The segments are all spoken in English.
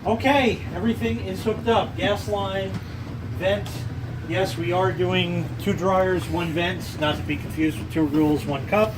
Okay, everything is hooked up. Gas line, vent. Yes, we are doing 2 dryers, 1 vent, not to be confused with 2 rules, 1 cup.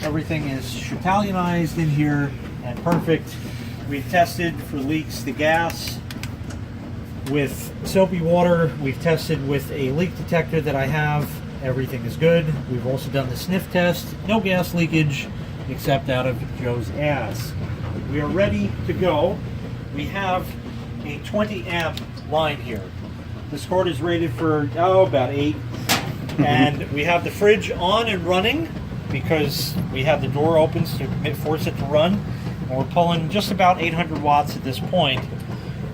Everything is Italianized in here and perfect. We've tested for leaks the gas with soapy water. We've tested with a leak detector that I have. Everything is good. We've also done the sniff test. No gas leakage except out of Joe's ass. We are ready to go. We have a 20 amp line here. This cord is rated for about 8. And we have the fridge on and running because we have the door open to force it to run. And we're pulling just about 800 watts at this point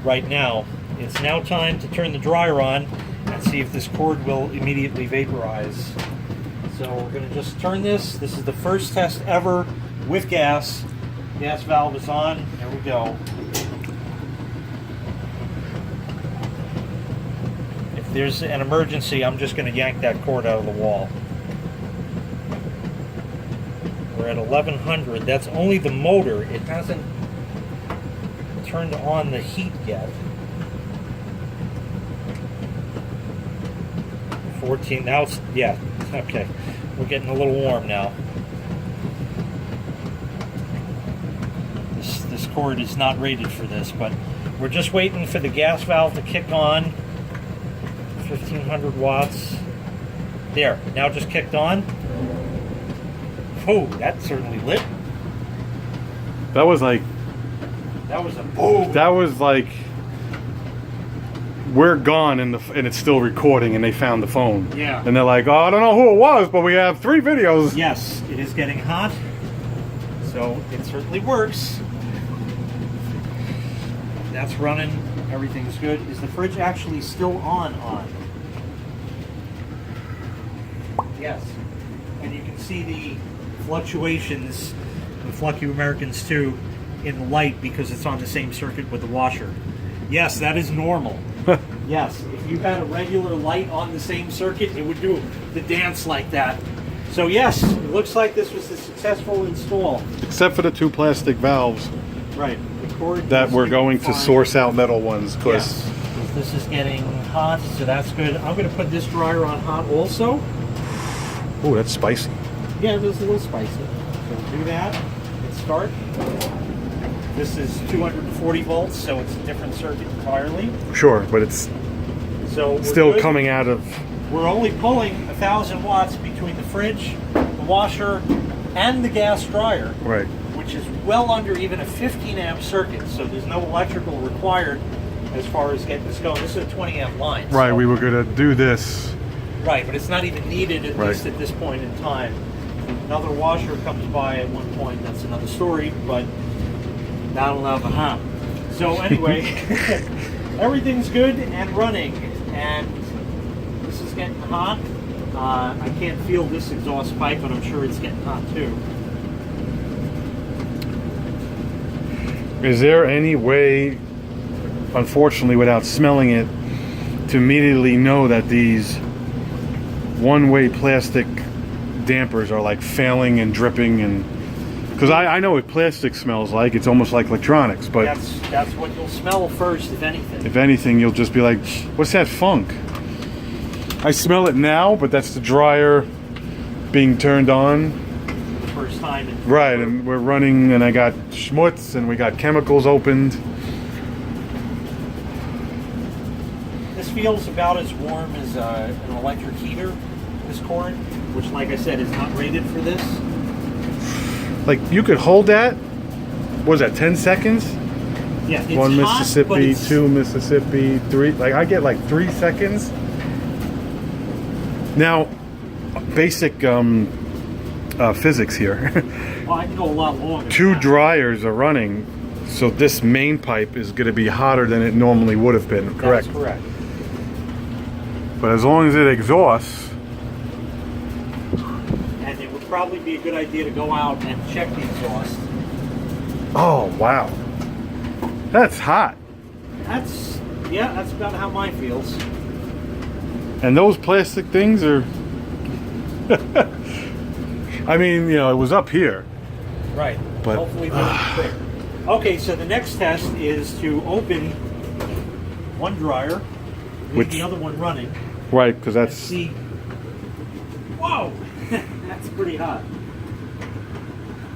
right now. It's now time to turn the dryer on and see if this cord will immediately vaporize. So we're going to just turn this. This is the first test ever with gas. Gas valve is on. There we go. If there's an emergency, I'm just going to yank that cord out of the wall. We're at 1100. That's only the motor. It hasn't turned on the heat yet. 14. Now it's, yeah, okay. We're getting a little warm now. This cord is not rated for this, but we're just waiting for the gas valve to kick on. 1500 watts. There, now just kicked on. Oh, that certainly lit. That was like... That was a boom. That was like... We're gone and it's still recording and they found the phone. Yeah. And they're like, oh, I don't know who it was, but we have 3 videos. Yes, it is getting hot. So it certainly works. That's running. Everything's good. Is the fridge actually still on? Yes. And you can see the fluctuations, the Fluck You Americans too, in the light because it's on the same circuit with the washer. Yes, that is normal. Yes, if you had a regular light on the same circuit, it would do the dance like that. So yes, it looks like this was a successful install. Except for the 2 plastic valves. Right. The cord That we're going to source out metal ones. Yes. This is getting hot, so that's good. I'm going to put this dryer on hot also. Oh, that's spicy. Yeah, it is a little spicy. So do that. Hit start. This is 240 volts, so it's a different circuit entirely. Sure, but it's so still good. coming out of... We're only pulling 1,000 watts between the fridge, the washer, and the gas dryer. Right. Which is well under even a 15 amp circuit, so there's no electrical required as far as getting this going. This is a 20 amp line. Right, so, we were going to do this. Right, but it's not even needed at least at this point in time. Another washer comes by at one point, that's another story, but that'll never happen. So anyway, everything's good and running, and this is getting hot. I can't feel this exhaust pipe, but I'm sure it's getting hot too. Is there any way, unfortunately without smelling it, to immediately know that these one-way plastic dampers are like failing and dripping? And because I know what plastic smells like, it's almost like electronics, but that's what you'll smell first, if anything. If anything, you'll just be like, what's that funk? I smell it now, but that's the dryer being turned on. The first time. Right, and we're running, and I got schmutz, and we got chemicals opened. This feels about as warm as an electric heater, this cord, which, like I said, is not rated for this. Like, you could hold that, what was that, 10 seconds? Yeah, it's 1 hot, Mississippi, 2 Mississippi, 3, like I get like 3 seconds. Now, basic physics here. Well, I can go a lot longer. 2 dryers are running, so this main pipe is going to be hotter than it normally would have been, correct? That's correct. But as long as it exhausts... And it would probably be a good idea to go out and check the exhaust. Oh, wow. That's hot. That's about how mine feels. And those plastic things are... I mean, you know, it was up here. Right. But hopefully they'll be quick. Okay, so the next test is to open one dryer, leave Which- the other one running, Right, because and that's see. Whoa, that's pretty hot.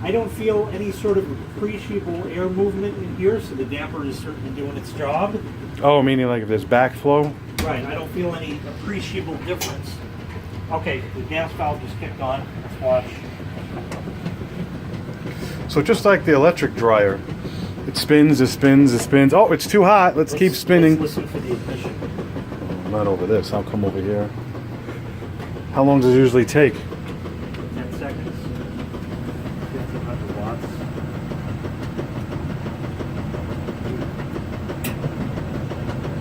I don't feel any sort of appreciable air movement in here, so the damper is certainly doing its job. oh, meaning like if there's backflow. Right, I don't feel any appreciable difference. Okay, the gas valve just kicked on. Let's watch. So just like the electric dryer, it spins, it spins, it spins. Oh, it's too hot. Let's keep spinning. Let's listen for the ignition. Not over this. I'll come over here. How long does it usually take? 10 seconds. 1500 watts.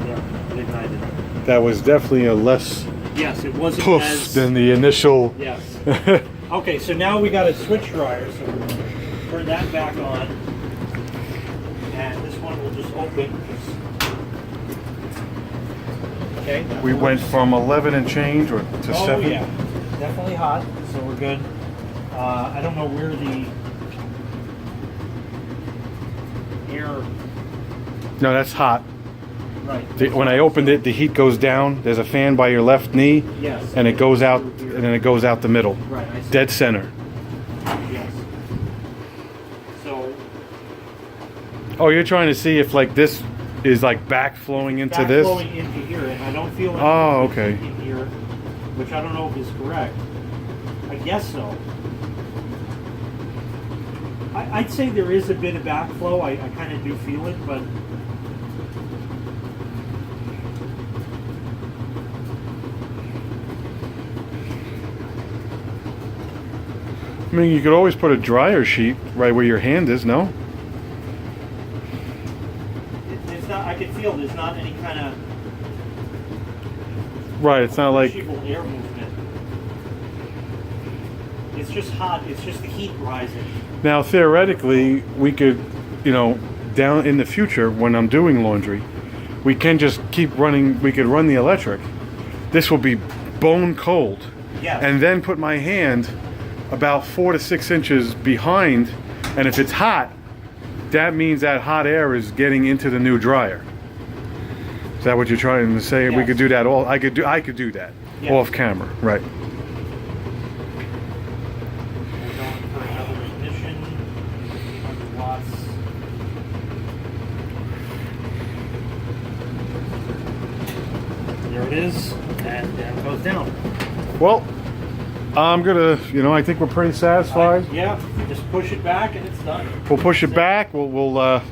Yeah, it ignited. That was definitely a less Yes, it wasn't poof as... than the initial. Yes. Okay, so now we got a switch dryer, so we'll turn that back on. And this one will just open. Okay. that We works. went from 11 and change or to Oh 7. yeah, definitely hot, so we're good. I don't know where the air, No, that's hot. right. When I opened it, the heat goes down. There's a fan by your left knee, Yes. and it goes out, and then it goes out the middle. Right, I see. Dead center. Yes. So, Oh, you're trying to see if like this is like backflowing into this? backflowing into here, and I don't feel any Oh, okay. heat in here, which I don't know if is correct. I guess so. I'd say there is a bit of backflow. I kind of do feel it, but I mean, you could always put a dryer sheet right where your hand is, no? it's not. I can feel there's not any kind of Right, it's not like... appreciable air movement. It's just hot. It's just the heat rising. Now, theoretically, we could, you know, down in the future when I'm doing laundry, we can just keep running, we could run the electric. This will be bone cold. Yes. And then put my hand about 4 to 6 inches behind, and if it's hot, that means that hot air is getting into the new dryer. Is that what you're trying to say? We Yes. could do that all. I could do that Yes. off camera, right? We're going for another ignition. 100 watts. There it is, and there it goes down. Well, I'm gonna, you know, I think we're pretty satisfied. Yeah, just push it back and it's done. We'll push it back. We'll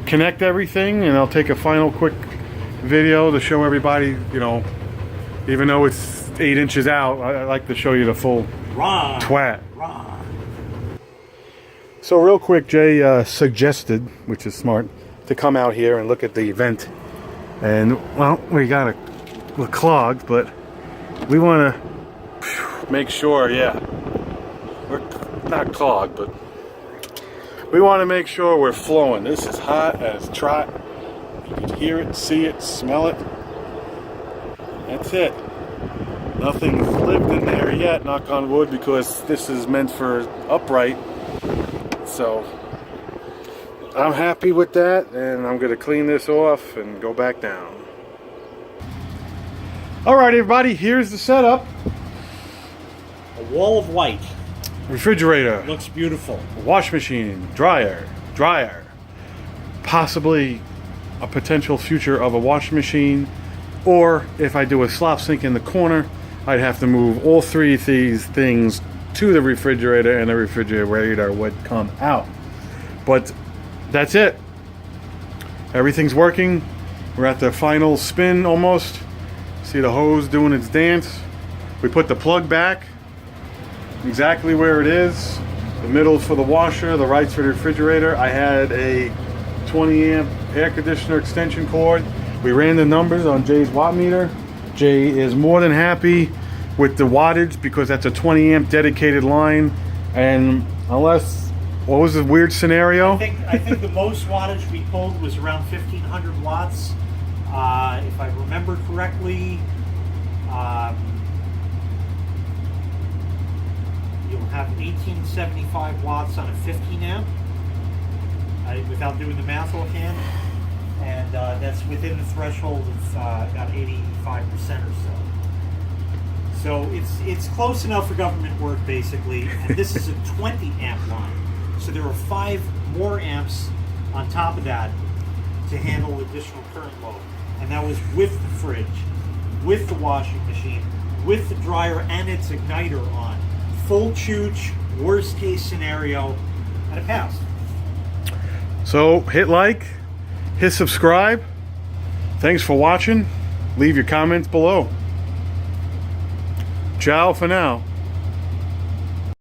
connect everything, and I'll take a final quick video to show everybody. You know, even though it's 8 inches out, I like to show you the full Run. twat. Run. So real quick, Jay suggested, which is smart, to come out here and look at the event. And well, we got we're clogged, but we want to make sure. Yeah, we're not clogged, but we want to make sure we're flowing. This is hot as trot. You can hear it, see it, smell it. That's it. Nothing's lived in there yet, knock on wood, because this is meant for upright. So I'm happy with that, and I'm going to clean this off and go back down. All right, everybody, here's the setup. A wall of white. Refrigerator, Looks beautiful. wash machine, dryer, possibly a potential future of a washing machine, or if I do a slop sink in the corner, I'd have to move all three of these things to the refrigerator, and the refrigerator would come out. But that's it. Everything's working. We're at the final spin almost. See the hose doing its dance. We put the plug back exactly where it is. The middle's for the washer, the right's for the refrigerator. I had a 20 amp air conditioner extension cord. We ran the numbers on Jay's watt meter. Jay is more than happy with the wattage because that's a 20 amp dedicated line. And unless, what was the weird scenario? I think the most wattage we pulled was around 1,500 watts. If I remember correctly, you'll have 1875 watts on a 15 amp. without doing the math offhand, and that's within the threshold of about 85% or so. So it's close enough for government work, basically. And this is a 20 amp line, so there are 5 more amps on top of that to handle additional current load. And that was with the fridge, with the washing machine, with the dryer and its igniter on. Full chooch, worst case scenario, and it passed. So hit like, hit subscribe. Thanks for watching. Leave your comments below. Ciao for now.